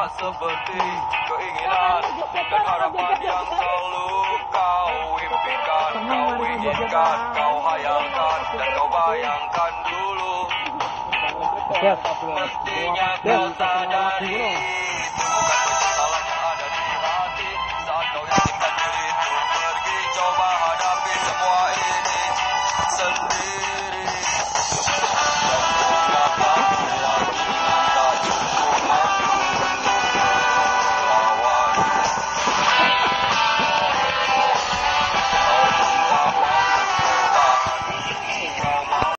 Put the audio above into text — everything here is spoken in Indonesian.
tak seperti keinginan dan harapan yang selalu kau impikan, kau inginkan, kau hayalkan, dan kau bayangkan dulu. Mestinya kau sadari itu bukan kesalahan yang ada di hati. Saat kau yakinkan diri untuk pergi, coba hadapi semua ini sendiri.